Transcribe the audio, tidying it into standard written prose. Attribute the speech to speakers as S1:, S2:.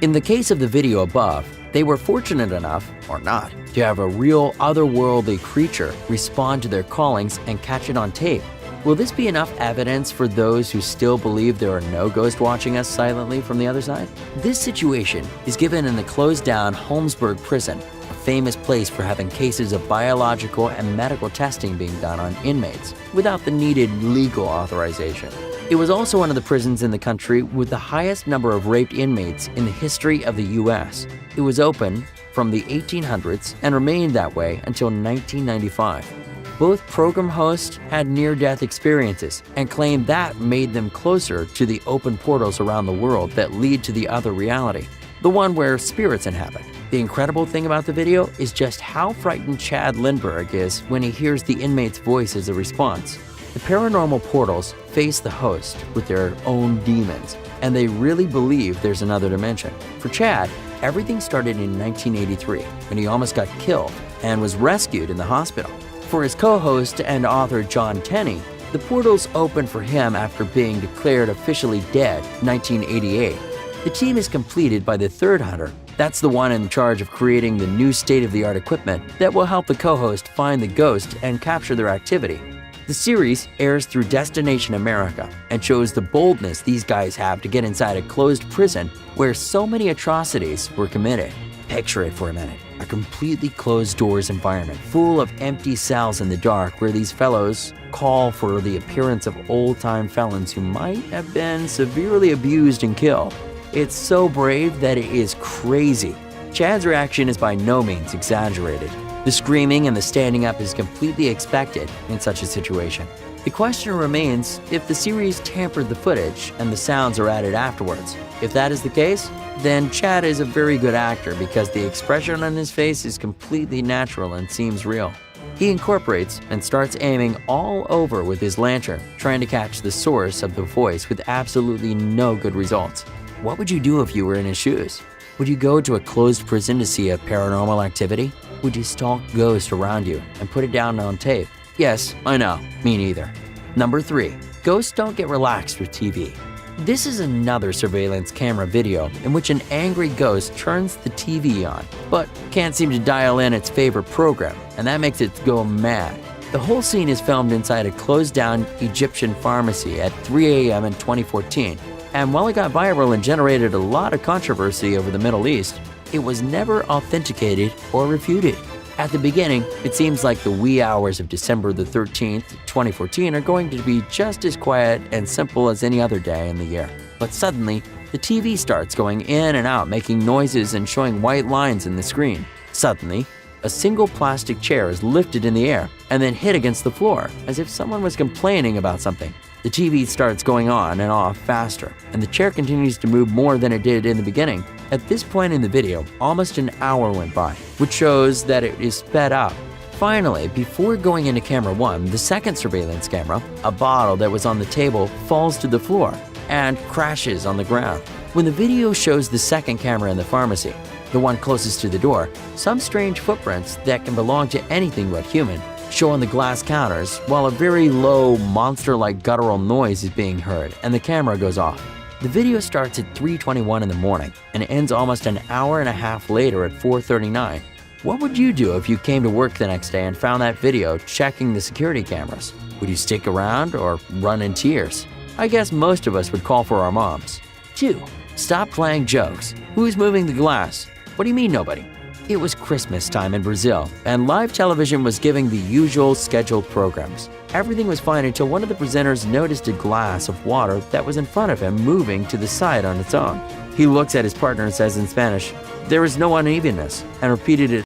S1: In the case of the video above, they were fortunate enough, or not, to have a real otherworldly creature respond to their callings and catch it on tape. Will this be enough evidence for those who still believe there are no ghosts watching us silently from the other side? This situation is given in the closed-down Holmesburg prison, a famous place for having cases of biological and medical testing being done on inmates without the needed legal authorization. It was also one of the prisons in the country with the highest number of raped inmates in the history of the U.S. It was open from the 1800s and remained that way until 1995. Both program hosts had near-death experiences and claimed that made them closer to the open portals around the world that lead to the other reality, the one where spirits inhabit. The incredible thing about the video is just how frightened Chad Lindberg is when he hears the inmate's voice as a response. The paranormal portals face the host with their own demons, and they really believe there's another dimension. For Chad, everything started in 1983 when he almost got killed and was rescued in the hospital. For his co-host and author John Tenney, the portals opened for him after being declared officially dead in 1988. The team is completed by the third hunter. That's the one in charge of creating the new state-of-the-art equipment that will help the co-host find the ghost and capture their activity. The series airs through Destination America and shows the boldness these guys have to get inside a closed prison where so many atrocities were committed. Picture it for a minute. A completely closed-doors environment full of empty cells in the dark where these fellows call for the appearance of old-time felons who might have been severely abused and killed. It's so brave that it is crazy. Chad's reaction is by no means exaggerated. The screaming and the standing up is completely expected in such a situation. The question remains if the series tampered the footage and the sounds are added afterwards. If that is the case, then Chad is a very good actor because the expression on his face is completely natural and seems real. He incorporates and starts aiming all over with his lantern, trying to catch the source of the voice with absolutely no good results. What would you do if you were in his shoes? Would you go to a closed prison to see a paranormal activity? Would you stalk ghosts around you and put it down on tape? Yes, I know, me neither. Number 3. Ghosts don't get relaxed with TV. This is another surveillance camera video in which an angry ghost turns the TV on, but can't seem to dial in its favorite program, and that makes it go mad. The whole scene is filmed inside a closed-down Egyptian pharmacy at 3 a.m. in 2014, and while it got viral and generated a lot of controversy over the Middle East, it was never authenticated or refuted. At the beginning, it seems like the wee hours of December the 13th, 2014 are going to be just as quiet and simple as any other day in the year. But suddenly, the TV starts going in and out, making noises and showing white lines in the screen. Suddenly, a single plastic chair is lifted in the air and then hit against the floor, as if someone was complaining about something. The TV starts going on and off faster, and the chair continues to move more than it did in the beginning. At this point in the video, almost an hour went by, which shows that it is sped up. Finally, before going into camera 1, the second surveillance camera, a bottle that was on the table falls to the floor and crashes on the ground. When the video shows the second camera in the pharmacy, the one closest to the door, some strange footprints that can belong to anything but human show on the glass counters, while a very low, monster-like guttural noise is being heard and the camera goes off. The video starts at 3:21 in the morning and ends almost an hour and a half later at 4:39. What would you do if you came to work the next day and found that video checking the security cameras? Would you stick around or run in tears? I guess most of us would call for our moms. 2. Stop playing jokes. Who's moving the glass? What do you mean nobody? It was Christmas time in Brazil, and live television was giving the usual scheduled programs. Everything was fine until one of the presenters noticed a glass of water that was in front of him moving to the side on its own. He looks at his partner and says in Spanish, "There is no unevenness," and repeated it